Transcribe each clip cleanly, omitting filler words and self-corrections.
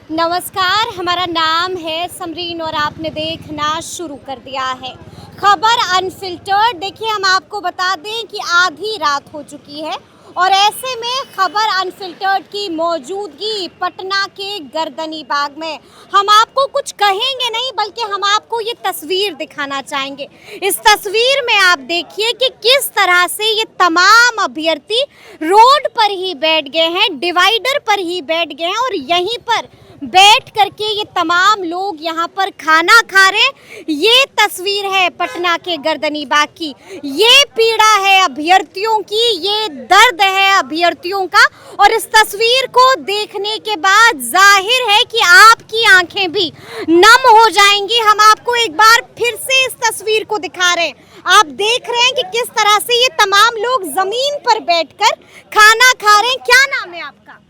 नमस्कार, हमारा नाम है समरीन और आपने देखना शुरू कर दिया है खबर अनफिल्टर्ड। देखिए, हम आपको बता दें कि आधी रात हो चुकी है और ऐसे में खबर अनफिल्टर्ड की मौजूदगी पटना के गर्दनी बाग में। हम आपको कुछ कहेंगे नहीं, बल्कि हम आपको ये तस्वीर दिखाना चाहेंगे। इस तस्वीर में आप देखिए कि किस तरह से ये तमाम अभ्यर्थी रोड पर ही बैठ गए हैं, डिवाइडर पर ही बैठ गए हैं और यहीं पर बैठ करके ये तमाम लोग यहाँ पर खाना खा रहे हैं। ये तस्वीर है पटना के गर्दनी बाग की। ये पीड़ा है अभ्यर्थियों की, ये दर्द है अभ्यर्थियों का। और इस तस्वीर को देखने के बाद जाहिर है कि आपकी आंखें भी नम हो जाएंगी। हम आपको एक बार फिर से इस तस्वीर को दिखा रहे हैं। आप देख रहे हैं कि किस तरह से ये तमाम लोग जमीन पर बैठकर खाना खा रहे हैं। क्या नाम है आपका?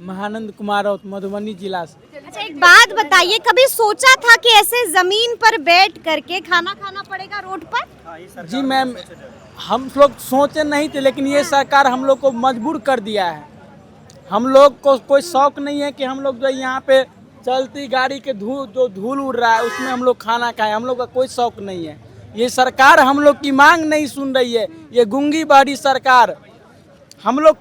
महानंद कुमार राउत, मधुबनी जिला से। अच्छा, एक बात बताइए, कभी सोचा था कि ऐसे जमीन पर बैठ करके खाना खाना पड़ेगा रोड पर? जी मैम, हम लोग सोचे नहीं थे, लेकिन ये सरकार हम लोग को मजबूर कर दिया है। हम लोग को कोई शौक नहीं है कि हम लोग जो यहाँ पे चलती गाड़ी के जो धूल उड़ रहा है उसमें हम लोग खाना खाएं। हम लोग का कोई शौक नहीं है। ये सरकार हम लोग की मांग नहीं सुन रही है। ये गूंगी बाड़ी सरकार। हम लोग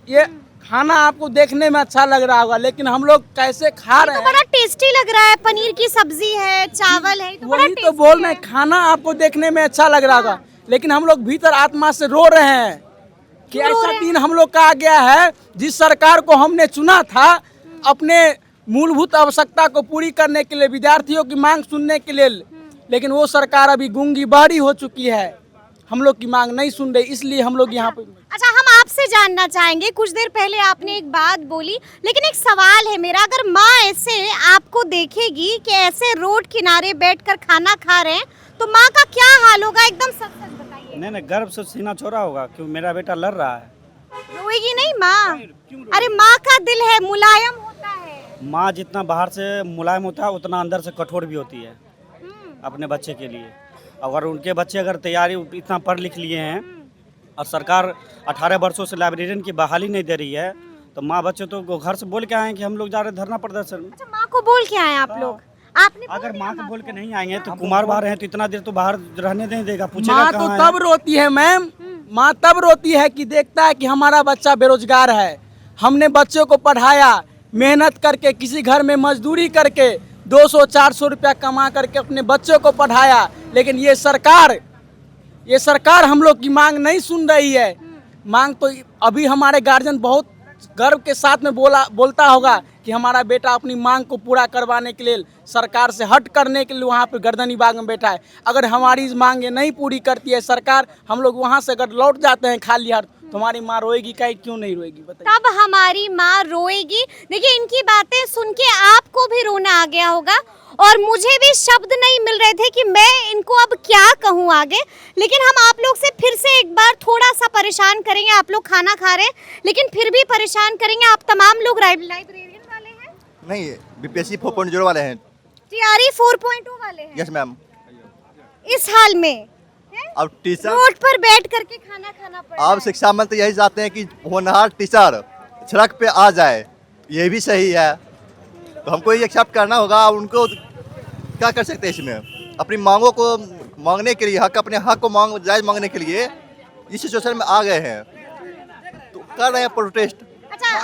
ये खाना आपको देखने में अच्छा लग रहा होगा, लेकिन हम लोग कैसे खा रहे हैं। तो बड़ा टेस्टी लग रहा है, पनीर की सब्जी है, चावल है, तो बड़ा वही तो बोल रहे हैं, खाना आपको देखने में अच्छा लग रहा होगा, लेकिन हम लोग भीतर आत्मा से रो रहे हैं कि ऐसा दिन हम लोग का आ गया है। जिस सरकार को हमने चुना था अपने मूलभूत आवश्यकता को पूरी करने के लिए, विद्यार्थियों की मांग सुनने के लिए, लेकिन वो सरकार अभी गूंगी बाड़ी हो चुकी है। हम लोग की मांग नहीं सुन रही, इसलिए हम लोग यहाँ पे। अच्छा, हम आपसे जानना चाहेंगे, कुछ देर पहले आपने एक बात बोली, लेकिन एक सवाल है मेरा। अगर माँ ऐसे आपको देखेगी कि ऐसे रोड किनारे बैठकर खाना खा रहे हैं, तो माँ का क्या हाल होगा? एकदम सच सच बताइए। नहीं, गर्व से सीना छोड़ा होगा, क्यों मेरा बेटा लड़ रहा है। रोएगी नहीं माँ? अरे माँ का दिल है, मुलायम होता है। माँ जितना बाहर से मुलायम होता है उतना अंदर से कठोर भी होती है अपने बच्चे के लिए। अगर उनके बच्चे तैयारी इतना पढ़ लिख लिए हैं और सरकार 18 वर्षों से लाइब्रेरियन की बहाली नहीं दे रही है, तो माँ बच्चे तो घर से बोल के आए हैं कि हम लोग जा रहे धरना प्रदर्शन में। अच्छा, माँ को बोल के आए आप लोग? आपने अगर माँ को बोल के नहीं आएंगे तो कुमार बाहर हैं तो इतना देर तो बाहर रहने नहीं देगा। पूछेगा माँ तो तब रोती है मैम, माँ तब रोती है कि देखता है कि हमारा बच्चा बेरोजगार है। हमने बच्चों को पढ़ाया, मेहनत करके, किसी घर में मजदूरी करके 200-400 रुपया कमा करके अपने बच्चों को पढ़ाया, लेकिन ये सरकार हम लोग की मांग नहीं सुन रही है। मांग तो अभी हमारे गार्जियन बहुत गर्व के साथ में बोलता होगा कि हमारा बेटा अपनी मांग को पूरा करवाने के लिए सरकार से हट करने के लिए वहाँ पे गर्दनी बाग में बैठा है। अगर हमारी मांगे नहीं पूरी करती है सरकार, हम लोग वहाँ से अगर लौट जाते हैं खाली हाथ, तो हमारी माँ रोएगी क्या? क्यों नहीं रोएगी बताइए? तब हमारी माँ रोएगी। देखिए, इनकी बातें सुन के आपको भी रोना आ गया होगा और मुझे भी शब्द नहीं मिल रहे थे कि मैं इनको अब क्या कहूँ आगे। लेकिन हम आप लोग से फिर से एक बार थोड़ा सा परेशान करेंगे। आप लोग खाना खा रहे हैं, लेकिन फिर भी परेशान करेंगे। आप तमाम लोग लाइब्रेरियन वाले हैं? नहीं, बीपीएससी 4.0 वाले हैं। टीआरई 4.0 वाले हैं? Yes ma'am. इस हाल में अब टीचर रोड पर बैठ करके खाना खाना पड़ रहा अब है। शिक्षा मंत्री यही चाहते हैं कि होनहार टीचर सड़क पे आ जाए। ये भी सही है, तो हमको ये एक्सेप्ट करना होगा। उनको क्या कर सकते हैं इसमें? अपनी मांगों को मांगने के लिए, अपने हक को जायज मांगने के लिए इस सिचुएशन में आ गए हैं, तो कर रहे हैं प्रोटेस्ट। अच्छा,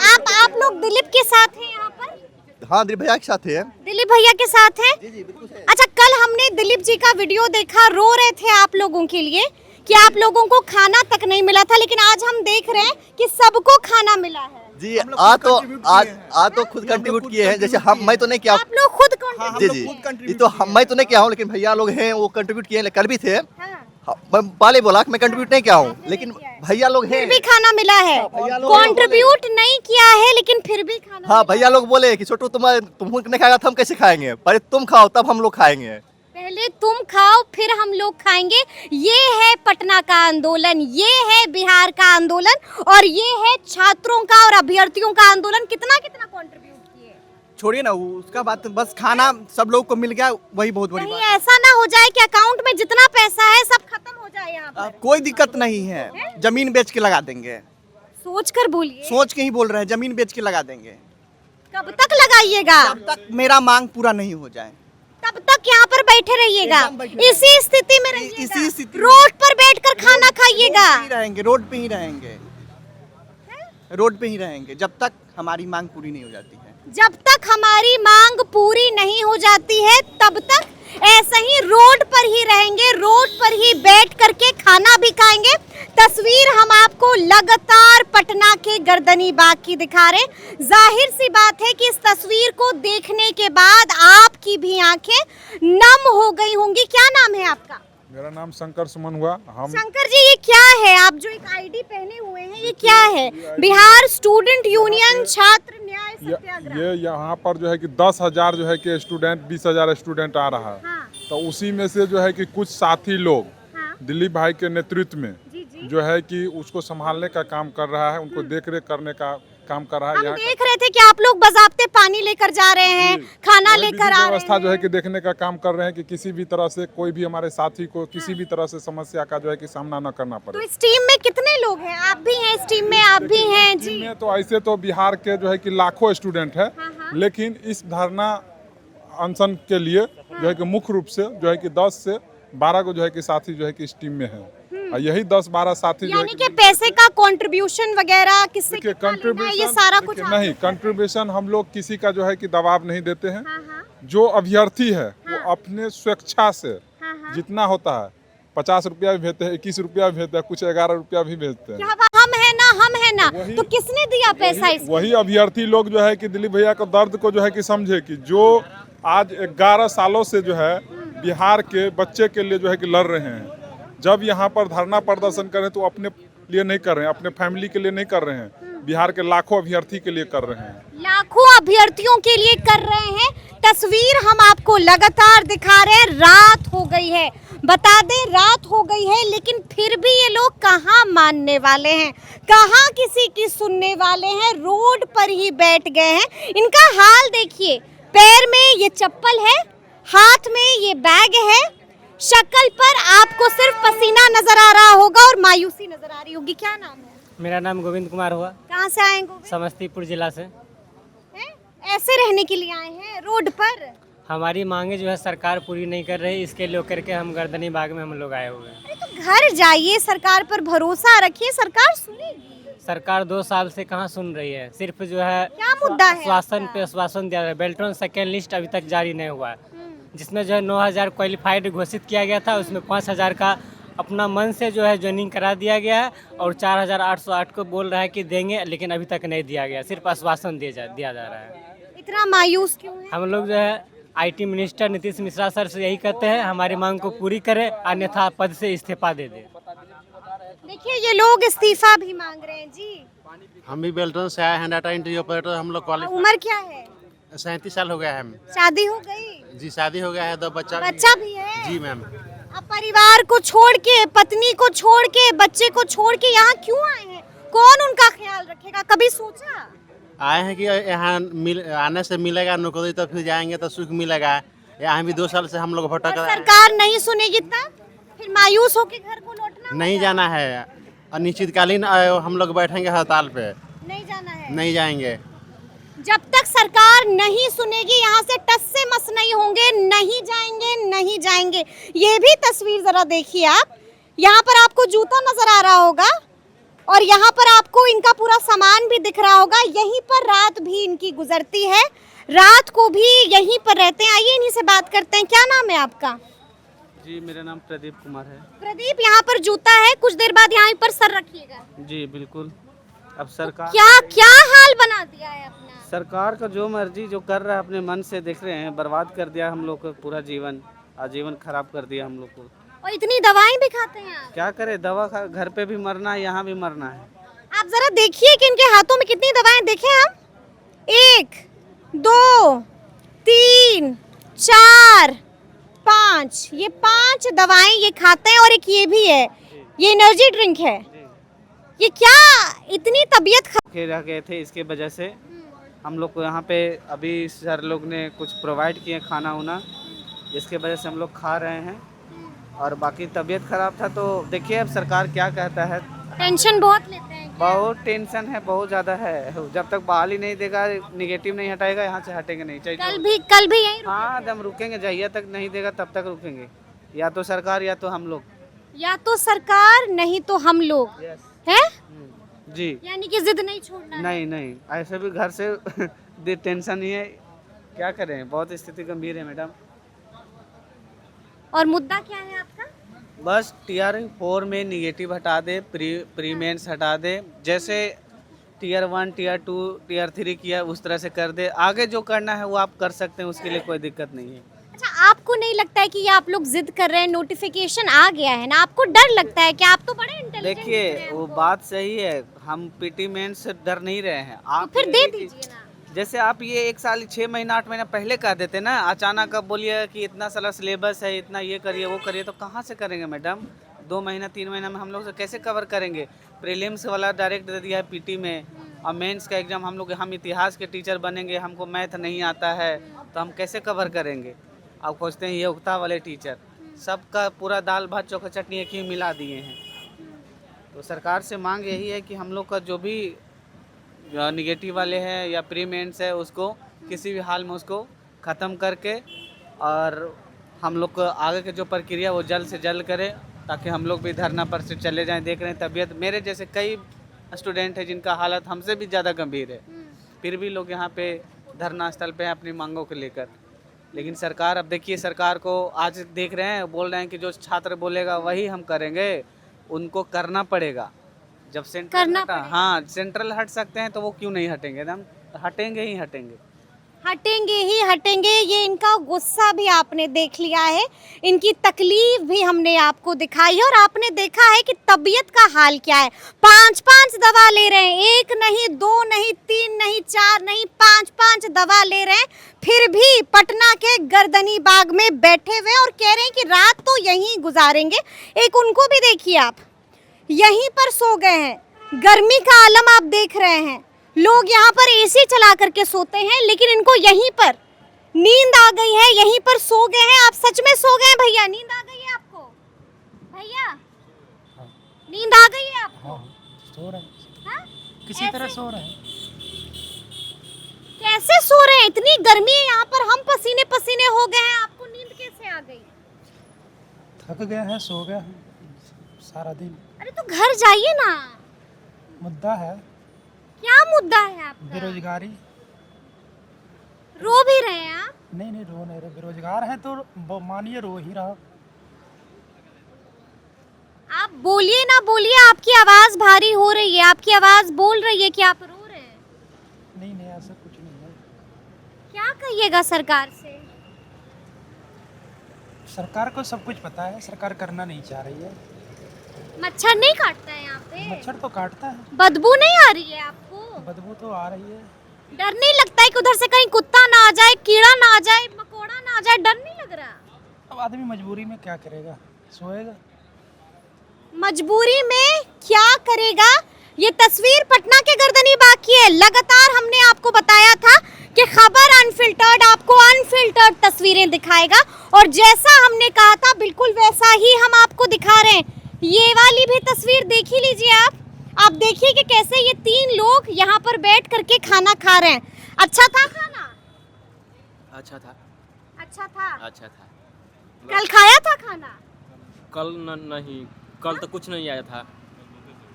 आप लोग दिलीप के साथ हैं यहाँ पर? हाँ, दिलीप भैया के साथ है। दिलीप भैया के साथ हैं? जी जी बिल्कुल सही। अच्छा, कल हमने दिलीप जी का वीडियो देखा, रो रहे थे आप लोगों के लिए कि आप लोगों को खाना तक नहीं मिला था, लेकिन आज हम देख रहे हैं कि सबको खाना मिला है। जी, आज तो खुद कंट्रीब्यूट किए हैं। जैसे मैं तो नहीं किया। आप लोग खुद जी जी, ये तो मैं तो नहीं किया हूँ, लेकिन भैया लोग हैं वो कंट्रीब्यूट किए हैं। कल भी थे। मैं पहले बोला कि मैं कंट्रीब्यूट नहीं किया हूँ, लेकिन भैया लोग हैं। फिर भी खाना मिला है। कंट्रीब्यूट नहीं किया है, लेकिन फिर भी खाना हाँ, भैया लोग बोले कि छोटू तुम नहीं खाएगा तो हम कैसे खाएंगे? पहले तुम खाओ तब हम लोग खाएंगे। पहले तुम खाओ फिर हम लोग खाएंगे। ये है पटना का आंदोलन, ये है बिहार का आंदोलन और ये है छात्रों का और अभ्यर्थियों का आंदोलन। कितना कितना कंट्रीब्यूट किए? छोड़िए ना उसका बात, बस खाना सब लोग को मिल गया, वही बहुत बड़ी कहीं बात। ऐसा ना हो जाए कि अकाउंट में जितना पैसा है सब खत्म हो जाए यहाँ पर। कोई दिक्कत नहीं है, जमीन बेच के लगा देंगे। सोच कर बोलिए। सोच के ही बोल रहे हैं, जमीन बेच के लगा देंगे। कब तक लगाइएगा? जब तक मेरा मांग पूरा नहीं हो जाए। तब तक यहाँ पर बैठे रहिएगा, एकदम बैठे रहेंगे। इसी स्थिति में रहिएगा, इसी स्थिति में। रोड पर बैठकर खाना खाइएगा। रोड पे ही रहेंगे, रोड पे ही रहेंगे जब तक हमारी मांग पूरी नहीं हो जाती है। जब तक हमारी मांग पूरी नहीं हो जाती है तब तक ऐसे ही रोड पर ही रहेंगे, रोड पर ही बैठ करके खाना भी खाएंगे। तस्वीर हम आपको लगातार पटना के गर्दनी बाग की दिखा रहे हैं। जाहिर सी बात है कि इस तस्वीर को देखने के बाद आपकी भी आंखें नम हो गई होंगी। क्या नाम है आपका? मेरा नाम शंकर सुमन हुआ। हम शंकर जी, ये क्या है? आप जो एक आईडी पहने हुए हैं, ये क्या है? बिहार स्टूडेंट यूनियन छात्र न्याय सत्याग्रह। ये यहाँ पर जो है कि 10,000 जो है कि स्टूडेंट 20,000 स्टूडेंट आ रहा है। हाँ, तो उसी में से जो है कि कुछ साथी लोग हाँ, दिलीप भाई के नेतृत्व में जी जी। जो है कि उसको संभालने का काम कर रहा है, उनको देख रेख करने का काम कर रहा है। हम यहाँ देख रहे थे कि आप लोग बाज़ाब्ते पानी लेकर जा रहे हैं, खाना वही लेकर विधि आ रहे व्यवस्था जो है हैं। कि देखने का काम कर रहे हैं कि किसी भी तरह से कोई भी हमारे साथी को किसी भी तरह से समस्या का जो है कि सामना न करना तो पड़े। इस टीम में कितने लोग हैं? आप भी हैं इस टीम में? आप भी हैं जी? में तो ऐसे तो बिहार के जो है कि लाखों स्टूडेंट है, हाँ, हाँ। लेकिन इस धरना अनशन के लिए जो है कि मुख्य रूप से जो है कि 10 से 12 को जो है कि साथी जो है कि इस टीम में है। और यही 10-12 साथी जो है यानी कि पैसे का कंट्रीब्यूशन वगैरह किससे देखिए कितना लेना है, ये कंट्रीब्यूशन सारा कुछ नहीं, कंट्रीब्यूशन हम लोग किसी का जो है कि दबाव नहीं देते हैं। हाँ, हाँ, जो अभ्यर्थी है वो अपने स्वेच्छा से हाँ, हाँ। जितना होता है 50 रुपया भी भेजते हैं, 21 रुपया भी भेजते हैं, कुछ 11 रुपया भी भेजते हैं। क्या बात, हम है ना, हम है ना। वही- तो किसने दिया पैसा इसको? वही अभ्यर्थी लोग जो है कि दिलीप भैया को दर्द को जो है कि समझे कि जो आज 11 सालों से जो है बिहार के बच्चे के लिए जो है कि लड़ रहे हैं। जब यहाँ पर धरना प्रदर्शन कर रहे हैं तो अपने लिए नहीं कर रहे हैं, अपने फैमिली के लिए नहीं कर रहे हैं, बिहार के लाखों अभ्यर्थी के लिए कर रहे हैं। लाखों अभ्यर्थियों के लिए कर रहे हैं। तस्वीर हम आपको लगातार दिखा रहे हैं। रात हो गई है, बता दें रात हो गई है, लेकिन फिर भी ये लोग कहाँ मानने वाले हैं, कहाँ किसी की सुनने वाले हैं। रोड पर ही बैठ गए हैं। इनका हाल देखिए, पैर में ये चप्पल है, हाथ में ये बैग है, शक्ल पर आपको सिर्फ पसीना नजर आ रहा होगा और मायूसी नजर आ रही होगी। क्या नाम है? मेरा नाम गोविंद कुमार हुआ, कहाँ से आए गोविंद? समस्तीपुर जिला से। हैं? ऐसे रहने के लिए आए हैं रोड पर? हमारी मांगे जो है सरकार पूरी नहीं कर रही, इसके लिए करके हम गर्दनी बाग में हम लोग आए हुए हैं। अरे तो घर जाइए, सरकार पर भरोसा रखिए, सरकार सुनेगी। सरकार 2 साल से कहाँ सुन रही है, सिर्फ जो है क्या मुद्दा है आश्वासन आपका? पे आश्वासन दिया रहा है। बेल्ट्रॉन सेकेंड लिस्ट अभी तक जारी नहीं हुआ है, जिसमें जो है 9,000 क्वालिफाइड घोषित किया गया था, उसमें 5,000 का अपना मन से जो है ज्वाइनिंग करा दिया गया है और 4,808 को बोल रहा है कि देंगे, लेकिन अभी तक नहीं दिया गया, सिर्फ आश्वासन दिया जा रहा है। इतना मायूस क्यों है? हम लोग जो है IT minister Nitish Mishra sir से यही कहते हैं हमारी मांग को पूरी करें, अन्यथा पद से इस्तीफा दे दें। देखिए ये लोग इस्तीफा भी मांग रहे हैं जी। हम भी बेल्टन से आए हैं, डाटा एंट्री ऑपरेटर। हम लोग क्वालिफाई उम्र क्या है? 37 साल हो गया है हमें। शादी हो गई? जी शादी हो गया है, 2 बच्चा बच्चा भी है? जी मैम। अब परिवार को छोड़ के, पत्नी को छोड़ के, बच्चे को छोड़ के यहाँ क्यों आए हैं? कौन उनका ख्याल रखेगा? कभी सोचा? आए हैं कि यहाँ आने से मिलेगा नौकरी तो फिर जाएंगे तो सुख मिलेगा। यहाँ भी 2 साल से हम लोग भटक और रहे हैं। सरकार नहीं सुनेगी तब फिर मायूस होके घर को लौटना नहीं होगा? जाना है, अनिश्चितकालीन हम लोग बैठेंगे हड़ताल पे, नहीं जाना है। नहीं जाएंगे। जब तक सरकार नहीं सुनेगी यहाँ से टस से मस नहीं होंगे, नहीं जाएंगे, नहीं जाएंगे। ये भी तस्वीर जरा देखिए आप, यहाँ पर आपको जूता नजर आ रहा होगा और यहाँ पर आपको इनका पूरा सामान भी दिख रहा होगा। यहीं पर रात भी इनकी गुजरती है, रात को भी यहीं पर रहते हैं। आइए इन्हीं से बात करते हैं। क्या नाम है आपका? जी मेरा नाम प्रदीप कुमार है। प्रदीप, यहाँ पर जूता है, कुछ देर बाद यहाँ पर सर रखिएगा। जी बिल्कुल। अब सरकार क्या क्या हाल बना दिया है अपना? सरकार का जो मर्जी जो कर रहा है अपने मन से देख रहे हैं, बर्बाद कर दिया हम लोग का पूरा जीवन, आजीवन खराब कर दिया हम लोग को। और इतनी दवाएं भी खाते हैं आप? क्या करें, दवा खा, घर पे भी मरना है, यहाँ भी मरना है। आप जरा देखिए कि इनके हाथों में कितनी दवाएं, देखें हम। 1 2 3 4 5, ये 5 दवाएं ये खाते हैं और एक ये भी है, ये एनर्जी ड्रिंक है। ये क्या इतनी तबीयत रह गए थे, इसके वजह से हम लोग को यहाँ पे अभी सर लोग ने कुछ प्रोवाइड किए खाना उना, इसके वजह से हम लोग खा रहे हैं। और बाकी तबीयत खराब था तो देखिए अब सरकार क्या कहता है। टेंशन बहुत लेते हैं बहुत टेंशन है, बहुत ज़्यादा है। जब तक बहाली नहीं देगा, निगेटिव नहीं हटाएगा, यहाँ से हटेंगे नहीं चाहिए। कल भी यही हाँ, हम रुकेंगे, जहिया तक नहीं देगा तब तक रुकेंगे। या तो सरकार या तो हम लोग। या तो सरकार नहीं तो हम लोग हैं। जी, यानी कि जिद नहीं छोड़ना है। नहीं नहीं, ऐसे भी घर से टेंशन नहीं है, क्या करें, बहुत स्थिति गंभीर है मैडम। और मुद्दा क्या है आपका? बस टीआर 4 में निगेटिव हटा दे, प्री मेंस हटा दे, जैसे टीआर 1 टीआर 2 टीआर 3 किया उस तरह से कर दे। आगे जो करना है वो आप कर सकते हैं, उसके लिए कोई दिक्कत नहीं है। अच्छा, आपको नहीं लगता है कि ये आप लोग जिद कर रहे हैं, नोटिफिकेशन आ गया है ना, आपको डर लगता है कि आप तो बड़े इंटेलिजेंट देखिए, वो बात सही है, हम पीटी मेंस से डर नहीं रहे हैं। तो आप फिर ये दे कि- दीजिए ना। जैसे आप ये 1 साल 6 महीना 8 महीना पहले कर देते ना, अचानक अब बोलिए कि इतना सारा सिलेबस है, इतना ये करिए वो करिए, तो कहाँ से करेंगे मैडम? 2 महीना 3 महीना में हम लोग से कैसे कवर करेंगे? प्रीलिम्स वाला डायरेक्ट दे दिया है पीटी में, और मेंस का एग्जाम हम इतिहास के टीचर बनेंगे, हमको मैथ नहीं आता है तो हम कैसे कवर करेंगे? आप खोजते हैं योग्यता वाले टीचर, सबका पूरा दाल भात चोखा चटनी एक ही मिला दिए हैं। तो सरकार से मांग यही है कि हम लोग का जो भी निगेटिव वाले हैं या प्री मेंस है, उसको किसी भी हाल में उसको ख़त्म करके, और हम लोग को आगे की जो प्रक्रिया वो जल्द से जल्द करें, ताकि हम लोग भी धरना पर से चले जाएं। देख रहे हैं तबीयत, मेरे जैसे कई स्टूडेंट हैं जिनका हालत हमसे भी ज़्यादा गंभीर है, फिर भी लोग यहाँ पे धरना स्थल पे हैं अपनी मांगों को लेकर। लेकिन सरकार, अब देखिए, सरकार को आज देख रहे हैं, बोल रहे हैं कि जो छात्र बोलेगा वही हम करेंगे, उनको करना पड़ेगा। जब सेंट्रल करना हटा, पड़ेगा। हाँ, सेंट्रल हट सकते हैं तो वो क्यों नहीं हटेंगे? हम हटेंगे ही हटेंगे। हटेंगे ही हटेंगे, ये इनका गुस्सा भी आपने देख लिया है, इनकी तकलीफ भी हमने आपको दिखाई है, और आपने देखा है कि तबीयत का हाल क्या है। 5-5 दवा ले रहे हैं, 1 नहीं 2 नहीं 3 नहीं 4 नहीं 5-5 दवा ले रहे हैं, फिर भी पटना के गर्दनी बाग में बैठे हुए, और कह रहे हैं कि रात तो यहीं गुजारेंगे। एक उनको भी देखिए आप, यहीं पर सो गए हैं, गर्मी का आलम आप देख रहे हैं। लोग यहाँ पर एसी चला करके सोते हैं, लेकिन इनको यहीं पर नींद आ गई है, यहीं पर सो गए हैं। आप सच में सो गए हैं भैया? नींद आ गई है आपको? भैया, नींद आ गई है आपको? सो रहे हैं, हाँ? किसी तरह सो रहे हैं। कैसे सो रहे हैं? इतनी गर्मी है यहाँ पर, हम पसीने पसीने हो गए हैं, आपको नींद कैसे आ गई? थक गए हैं, सो गए हैं सारा दिन। अरे तो घर जाइए ना। मुद्दा है क्या मुद्दा है आपका? बेरोजगारी। रो भी रहे हैं आप? नहीं नहीं, रो नहीं रहे, बेरोजगार है तो मानिए रो ही रहा। आप बोलिए ना बोलिए, आपकी आवाज भारी हो रही है, आपकी आवाज बोल रही है कि आप रो रहे हैं। नहीं नहीं, ऐसा कुछ नहीं है। क्या कहिएगा सरकार से? सरकार को सब कुछ पता है, सरकार करना नहीं चाह रही है। मच्छर नहीं काटता है यहाँ पे? मच्छर तो काटता है, बदबू नहीं आ रही है आपको? बदबू तो आ रही है। डर नहीं लगता है कि उधर से कहीं कुत्ता ना आ जाए, कीड़ा ना आ जाए, मकोड़ा ना आ जाए? डर नहीं लग रहा? अब आदमी मजबूरी में क्या करेगा, सोएगा। मजबूरी में क्या करेगा? ये तस्वीर पटना के गर्दनी बाग की है। लगातार हमने आपको बताया था कि खबर अनफिल्टर्ड आपको अनफिल्टर्ड तस्वीरें दिखाएगा, और जैसा हमने कहा था बिल्कुल वैसा ही हम आपको दिखा रहे हैं। ये वाली भी तस्वीर देख ही लीजिए आप देखिए कि कैसे ये 3 लोग यहाँ पर बैठ करके खाना खा रहे हैं। अच्छा था खाना? अच्छा था। अच्छा था? अच्छा था। कल खाया था खाना? कल नहीं, कल तो कुछ नहीं आया था,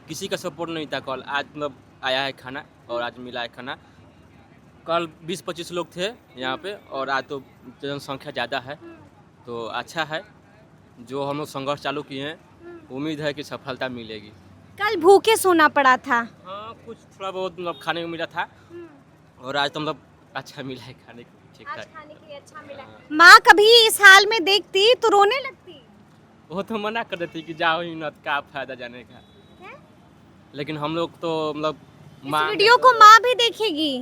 किसी का सपोर्ट नहीं था कल। आज मतलब आया है खाना, और आज मिला है खाना। कल 20-25 लोग थे यहाँ पे, और आज तो जनसंख्या ज़्यादा है, तो अच्छा है। जो हम लोग संघर्ष चालू किए हैं, उम्मीद है कि सफलता मिलेगी। कल भूखे सोना पड़ा था? हाँ, कुछ थोड़ा बहुत मतलब खाने को मिला था, और आज तो मतलब अच्छा मिला है खाने को, ठीक आज ठाक। खाने के लिए अच्छा मिला। माँ कभी इस हाल में देखती तो रोने लगती? वो तो मना कर देती कि जाओ ही मत, क्या फायदा जाने का। लेकिन हम लोग तो मतलब इस वीडियो को माँ भी देखेगी,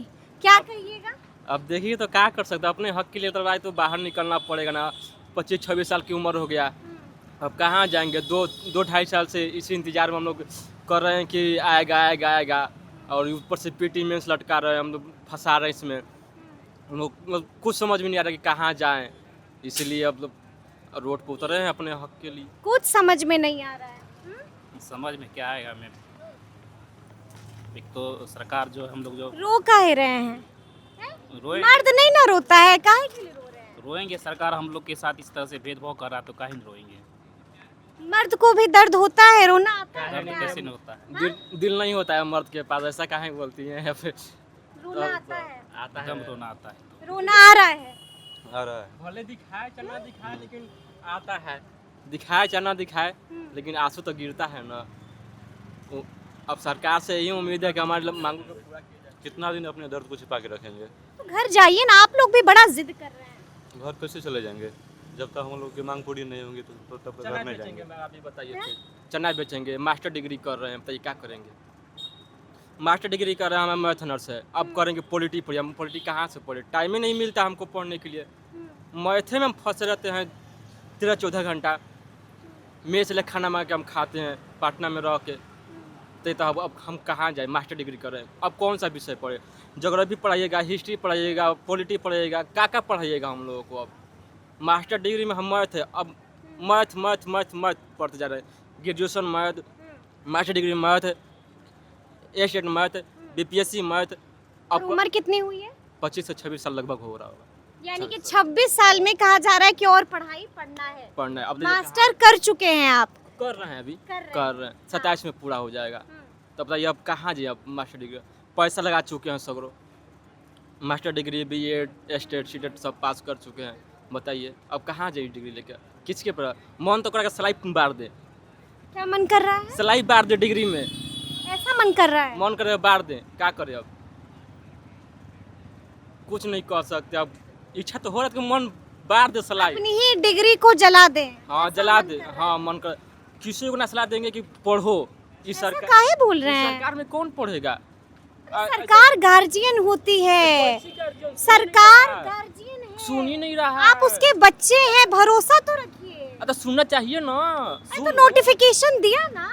क्या कहिएगा? अब देखिए तो क्या कर सकते, अपने हक के लिए तो भाई तो बाहर निकलना पड़ेगा ना। 25-26 साल की उम्र हो गया, अब कहाँ जाएंगे? 2-2.5 साल से इसी इंतजार में हम लोग कर रहे हैं कि आएगा आएगा आएगा, और ऊपर से पीटी मेंस लटका रहे हैं, हम लोग फंसा रहे हैं इसमें। हम लोग मतलब कुछ समझ में नहीं आ रहा कि कहाँ जाएं, इसलिए अब रोड पर उतर रहे हैं अपने हक के लिए। कुछ समझ में नहीं आ रहा है। समझ में क्या आएगा? मैं एक तो सरकार जो हम लोग जो रो काहे रहे हैं? रोए मर्द नहीं ना रोता है, काहे के लिए रो रहे हैं? रोएंगे, सरकार हम लोग के साथ इस तरह से भेदभाव कर रहा है तो काहे नहीं रोएंगे। मर्द को भी दर्द होता है, रोना आता है दर्द क्या? कैसे नहीं होता है, दिल नहीं होता है मर्द के पास, ऐसा काहे बोलती हैं? या फिर रोना आता है, आता एकदम है, रोना आता है। रोना आ रहा है। भले दिखाए चना दिखाए लेकिन आता है, दिखाए चना दिखाए लेकिन आंसू तो गिरता है ना। अब सरकार से यही उम्मीद है कि हमारी मांगों को पूरा किया जाए। कितना दिन अपने दर्द को छिपा के रखेंगे? तो घर जाइए ना, आप लोग भी बड़ा जिद कर रहे हैं। घर कैसे चले जाएंगे जब तक हम लोग की मांग पूरी नहीं होंगी तो तब तक चना घर नहीं बेचेंगे, जाएंगे। आप ही बताइए थे। चना बेचेंगे, मास्टर डिग्री कर रहे हैं, बताइए क्या करेंगे? मास्टर डिग्री कर रहे हैं, हमें मैथ नर्स है, अब करेंगे पॉलिटी पढ़िए। हम पॉलिटी कहाँ से पढ़े? टाइम ही नहीं मिलता हमको पढ़ने के लिए। मैथे में हम फंसे रहते हैं 13-14 घंटा। मेस ले खाना मांग के हम खाते हैं पटना में रह के। तो अब हम कहाँ जाए? मास्टर डिग्री कर रहे हैं, अब कौन सा विषय पढ़े? ज्योग्राफी पढ़ाइएगा, हिस्ट्री पढ़ाइएगा, पॉलिटी पढ़ाइएगा, क्या पढ़ाइएगा हम लोगों को? अब मास्टर डिग्री में हम मैथ है, अब मैथ मैथ मैथ मैथ पढ़ते जा रहे हैं। Graduation math, master degree math, estate math, BPSC math. और अब उम्र कितनी हुई है? 25 से 26 साल लगभग हो रहा होगा यानी कि 26 साल में कहा जा रहा है कि और पढ़ाई पढ़ना है। पढ़ना है। अब देखिए मास्टर कर चुके हैं आप? कर रहे हैं, अभी कर रहे कर रहे हैं। 27 में पूरा हो जाएगा। तब बताइए अब कहाँ जाइए? अब मास्टर डिग्री पैसा लगा चुके हैं सगरो, master degree BEd STET CTET सब पास कर चुके हैं। बताइए अब कहाँ जाइए डिग्री लेकर? किसके पर मन तो करेगा सिलाई बार दे, क्या मन कर रहा है? सिलाई बार दे डिग्री में, ऐसा मन कर रहा है? मन करे बार दे। क्या करे? अब कुछ नहीं कर सकते। अब इच्छा तो हो रहा है कि मन बार दे सिलाई। अपनी ही डिग्री को जला दे। हाँ जला दे, हाँ मन कर। किसी को ना सलाह देंगे कि पढ़ो। इस ऐसा सरकार, काहे बोल रहे इस हैं? सरकार में कौन पढ़ेगा? सरकार गार्जियन होती है, सरकार गार्जियन है। सुन ही नहीं रहा। आप उसके बच्चे हैं, भरोसा तो रखिए। तो सुनना चाहिए ना। तो नोटिफिकेशन दिया ना।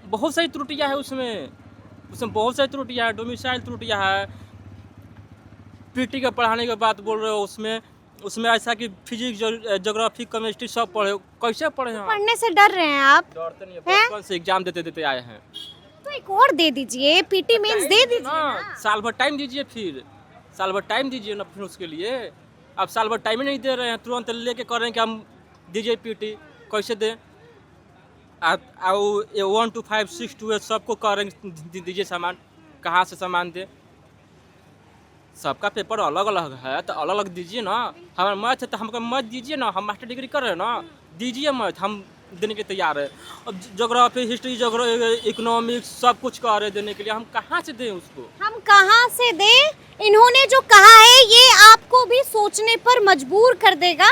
बहुत सारी त्रुटियां है उसमें बहुत सारी त्रुटियां है। डोमिसाइल त्रुटियां है। पीटी का पढ़ाने के बात बोल रहे हो, उसमें ऐसा कि फिजिक्स ज्योग्राफी केमिस्ट्री सब पढ़े, कैसे पढ़े हैं? पढ़ने से डर रहे हैं आप? डरते नहीं है, बचपन से एग्जाम देते आए हैं। तो एक और दे दीजिए, पीटी मेंस दे दीजिए ना, ना। साल भर टाइम दीजिए, फिर साल भर टाइम दीजिए ना फिर उसके लिए। अब साल भर टाइम ही नहीं दे रहे हैं, तुरंत लेके कर रहे हैं कि हम दीजिए पीटी। कैसे दें? 1 to 5 6 to 8 सबको कह रहे हैं दीजिए सामान। कहाँ से सामान दें? सबका पेपर अलग अलग है तो अलग अलग दीजिए ना। हमारा मैथ है तो हमको मैथ दीजिए ना, हम मास्टर डिग्री कर रहे हैं ना, दीजिए मैथ, हम देने के तैयार है। अब ज्योग्राफी हिस्ट्री इकोनॉमिक्स सब कुछ कह रहे हैं देने के लिए, हम कहाँ से दें उसको? हम कहाँ से दें? इन्होंने जो कहा है ये आपको भी सोचने पर मजबूर कर देगा।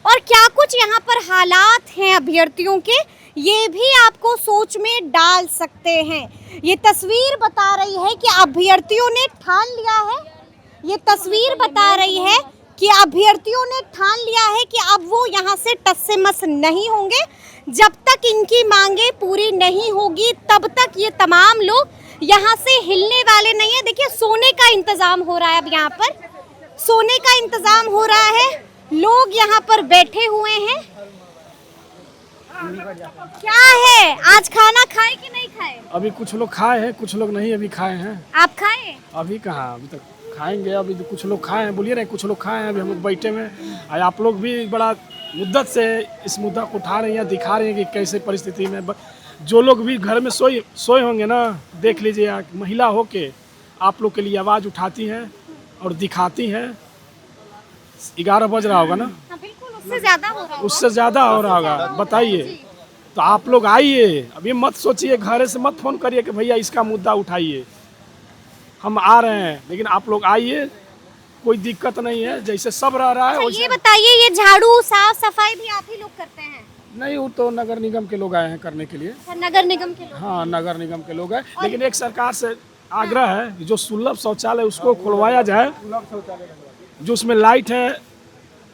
और क्या कुछ यहाँ पर हालात हैं अभ्यर्थियों के, ये भी आपको सोच में डाल सकते हैं। ये तस्वीर बता रही है कि अभ्यर्थियों ने ठान लिया है। ये तस्वीर बता रही है कि अभ्यर्थियों ने ठान लिया है कि अब वो यहाँ से टस से मस नहीं होंगे। जब तक इनकी मांगे पूरी नहीं होगी तब तक ये तमाम लोग यहाँ से हिलने वाले नहीं है। देखिए सोने का इंतजाम हो रहा है, अब यहाँ पर सोने का इंतजाम हो रहा है, लोग यहाँ पर बैठे हुए हैं। क्या है, आज खाना खाए कि नहीं खाए? अभी कुछ लोग खाए हैं, कुछ लोग नहीं अभी खाए हैं। आप खाए? अभी कहाँ, अभी तक खाएंगे। अभी तो कुछ लोग खाए हैं, बोलिए ना, कुछ लोग खाए हैं। अभी हम लोग बैठे में, आप लोग भी बड़ा मुद्दत से इस मुद्दा को उठा रही हैं, दिखा रही हैं कि कैसे परिस्थिति में जो लोग भी घर में सोए होंगे ना, देख लीजिए, महिला होके आप लोग के लिए आवाज़ उठाती हैं और दिखाती हैं। 11 बज रहा होगा ना? बिल्कुल, उससे ज़्यादा हो रहा है। उससे ज़्यादा हो रहा होगा, बताइए। तो आप लोग आइए, अभी मत सोचिए, घर से मत फ़ोन करिए कि भैया इसका मुद्दा उठाइए, हम आ रहे हैं। लेकिन आप लोग आइए, कोई दिक्कत नहीं है, जैसे सब रह रहा है। ये बताइए, ये झाड़ू साफ सफाई भी आप ही लोग करते हैं? नहीं, वो तो नगर निगम के लोग आए हैं करने के लिए। नगर निगम के लोग? हाँ, नगर निगम के लोग हैं। लेकिन एक सरकार से आग्रह है कि जो सुलभ शौचालय उसको खुलवाया जाए, जो उसमें लाइट है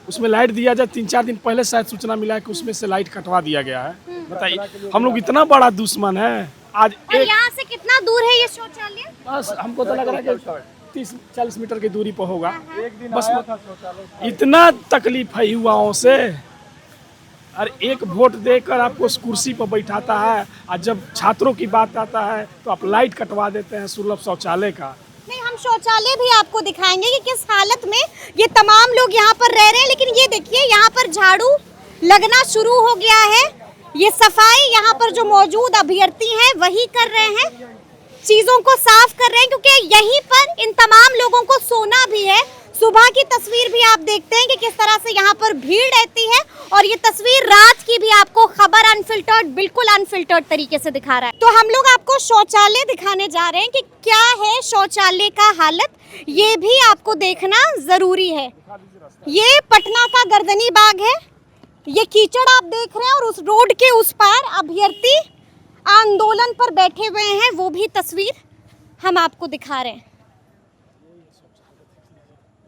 उसमें लाइट दिया जाए। 3-4 दिन पहले शायद सूचना मिला है कि उसमें से लाइट कटवा दिया गया है। बताइए, हम लोग इतना बड़ा दुश्मन है। आज यहाँ से कितना दूर है ये शौचालय? बस हमको तो लग रहा है कि 30-40 मीटर की दूरी पर होगा। बस इतना तकलीफ है युवाओं से, और एक वोट देकर आपको उस कुर्सी पर बैठाता है, और जब छात्रों की बात आता है तो आप लाइट कटवा देते हैं सुलभ शौचालय का। नहीं, हम शौचालय भी आपको दिखाएंगे कि किस हालत में ये तमाम लोग यहाँ पर रह रहे हैं। लेकिन ये देखिए, यहाँ पर झाड़ू लगना शुरू हो गया है। ये सफाई यहाँ पर जो मौजूद अभ्यर्थी हैं वही कर रहे हैं, चीजों को साफ कर रहे हैं, क्योंकि यहीं पर इन तमाम लोगों को सोना भी है। सुबह की तस्वीर भी आप देखते हैं कि किस तरह से यहाँ पर भीड़ रहती है, और ये तस्वीर रात की भी आपको खबर अनफिल्टर्ड, बिल्कुल अनफिल्टर्ड तरीके से दिखा रहा है। तो हम लोग आपको शौचालय दिखाने जा रहे हैं कि क्या है शौचालय का हालत, ये भी आपको देखना जरूरी है। ये पटना का गर्दनी बाग है, ये कीचड़ आप देख रहे हैं, और उस रोड के उस पार अभ्यर्थी आंदोलन पर बैठे हुए हैं, वो भी तस्वीर हम आपको दिखा रहे हैं।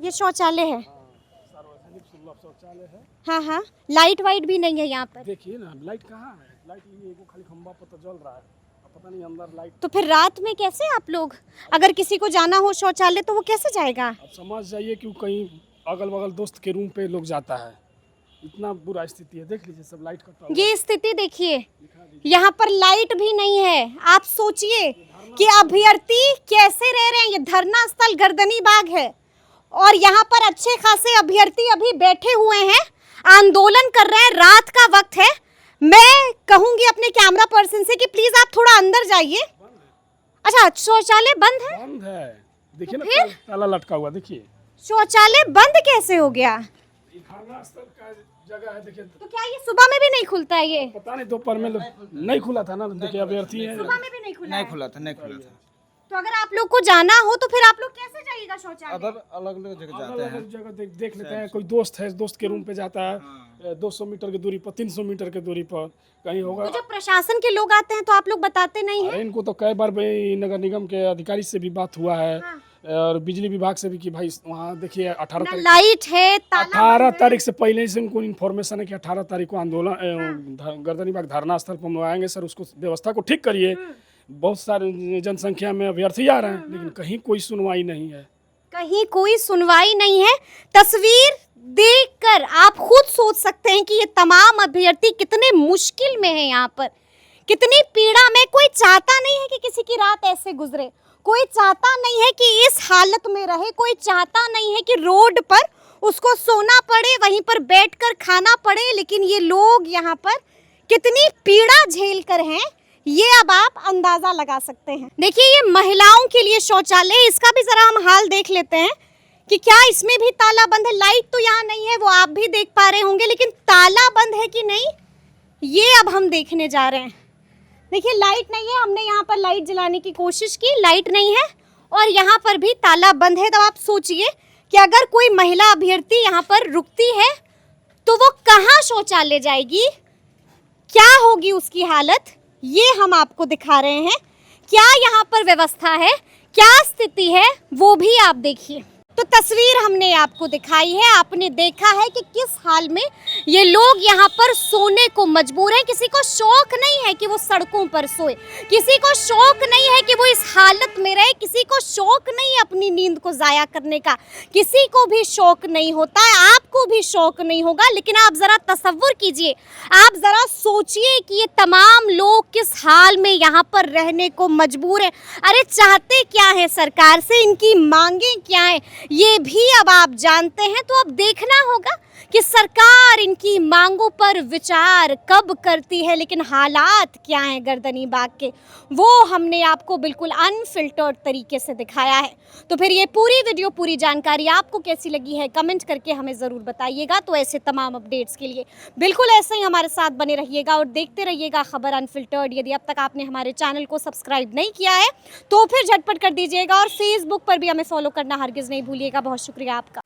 ये शौचालय है, सार्वजनिक सुलभ शौचालय है। हाँ हाँ, लाइट वाइट भी नहीं है यहाँ पर। देखिए ना, लाइट कहाँ है? लाइट ये खाली खंबा पर तो जल रहा है, पता नहीं अंदर लाइट। तो फिर रात में कैसे आप लोग, अगर किसी को जाना हो शौचालय तो वो कैसे जाएगा? आप समझ जाइए कि कहीं अगल बगल दोस्त के रूम पे लोग जाता है, इतना बुरा स्थिति है। देख लीजिए, सब लाइट कटा हुआ। ये स्थिति देखिए, यहाँ पर लाइट भी नहीं है। आप सोचिए कि अभ्यर्थी कैसे रह रहे हैं। ये धरना स्थल गर्दनी बाग है, और यहाँ पर अच्छे खासे अभ्यर्थी अभी बैठे हुए हैं, आंदोलन कर रहे हैं। रात का वक्त है। मैं कहूंगी अपने कैमरा पर्सन से कि प्लीज आप थोड़ा अंदर जाइए। अच्छा, शौचालय बंद है? बंद है, देखिए ना, ताला लटका हुआ। देखिए, शौचालय बंद कैसे हो गया? धरना स्थल का जगह है, देखिए। तो क्या ये सुबह में भी नहीं खुलता है? ये पता नहीं, दोपहर में नहीं खुला था ना। देखिए, अभ्यर्थी है, सुबह में भी नहीं खुला है। खुला था। तो अगर आप लोग को जाना हो तो फिर आप लोग कैसे जाइएगा शौचालय? अलग अलग जगह जाते हैं। जगह देख लेते हैं। कोई दोस्त है, दोस्त के रूम पे जाता है, 200 मीटर की दूरी पर, 300 मीटर की दूरी पर कहीं होगा। तो जब प्रशासन के लोग आते हैं तो आप लोग बताते नहीं हैं? इनको तो कई बार भाई नगर निगम के अधिकारी से भी बात हुआ है, और बिजली विभाग से भी कि भाई वहाँ देखिए 18 लाइट है, 18 तारीख से पहले से उनको इन्फॉर्मेशन है कि 18 तारीख को आंदोलन गर्दनी बाग धरना स्थल पर हम आएंगे सर, उसको व्यवस्था को ठीक करिए। बहुत सारे जनसंख्या में अभ्यर्थी आ रहे हैं, लेकिन कहीं कोई सुनवाई नहीं है। कहीं कोई सुनवाई नहीं है। तस्वीर देखकर आप खुद सोच सकते हैं कि ये तमाम अभ्यर्थी कितने मुश्किल में है, यहाँ पर कितनी पीड़ा में। कोई चाहता नहीं है कि किसी की रात ऐसे गुजरे, कोई चाहता नहीं है कि इस हालत में रहे, कोई चाहता नहीं है कि रोड पर उसको सोना पड़े, वहीं पर बैठकर खाना पड़े। लेकिन ये लोग यहाँ पर कितनी पीड़ा झेल कर हैं, ये अब आप अंदाजा लगा सकते हैं। देखिए, ये महिलाओं के लिए शौचालय, इसका भी जरा हम हाल देख लेते हैं कि क्या इसमें भी ताला बंद है। लाइट तो यहाँ नहीं है, वो आप भी देख पा रहे होंगे, लेकिन ताला बंद है कि नहीं ये अब हम देखने जा रहे हैं। देखिए, लाइट नहीं है, हमने यहाँ पर लाइट जलाने की कोशिश की, लाइट नहीं है, और यहाँ पर भी ताला बंद है। तो आप सोचिए कि अगर कोई महिला अभ्यर्थी यहाँ पर रुकती है तो वो कहाँ शौचालय जाएगी, क्या होगी उसकी हालत, ये हम आपको दिखा रहे हैं। क्या यहाँ पर व्यवस्था है, क्या स्थिति है, वो भी आप देखिए। तो तस्वीर हमने आपको दिखाई है, आपने देखा है कि किस हाल में ये लोग यहाँ पर सोने को मजबूर हैं। किसी को शौक नहीं है कि वो सड़कों पर सोए, किसी को शौक नहीं है कि वो इस हालत में रहे, किसी को शौक नहीं है अपनी नींद को जाया करने का, किसी को भी शौक नहीं होता है, आपको भी शौक नहीं होगा। लेकिन आप ज़रा तसव्वुर कीजिए, आप ज़रा सोचिए कि ये तमाम लोग किस हाल में यहाँ पर रहने को मजबूर हैं। अरे चाहते क्या है सरकार से, इनकी मांगें क्या हैं, ये भी अब आप जानते हैं। तो अब देखना होगा कि सरकार इनकी मांगों पर विचार कब करती है। लेकिन हालात क्या हैं गर्दनी बाग के, वो हमने आपको बिल्कुल अनफिल्टर्ड तरीके से दिखाया है। तो फिर ये पूरी वीडियो, पूरी जानकारी आपको कैसी लगी है, कमेंट करके हमें ज़रूर बताइएगा। तो ऐसे तमाम अपडेट्स के लिए बिल्कुल ऐसे ही हमारे साथ बने रहिएगा और देखते रहिएगा खबर अनफिल्टर्ड। यदि अब तक आपने हमारे चैनल को सब्सक्राइब नहीं किया है तो फिर झटपट कर दीजिएगा, और फेसबुक पर भी हमें फॉलो करना हरगिज़ नहीं भूलिएगा। बहुत शुक्रिया आपका।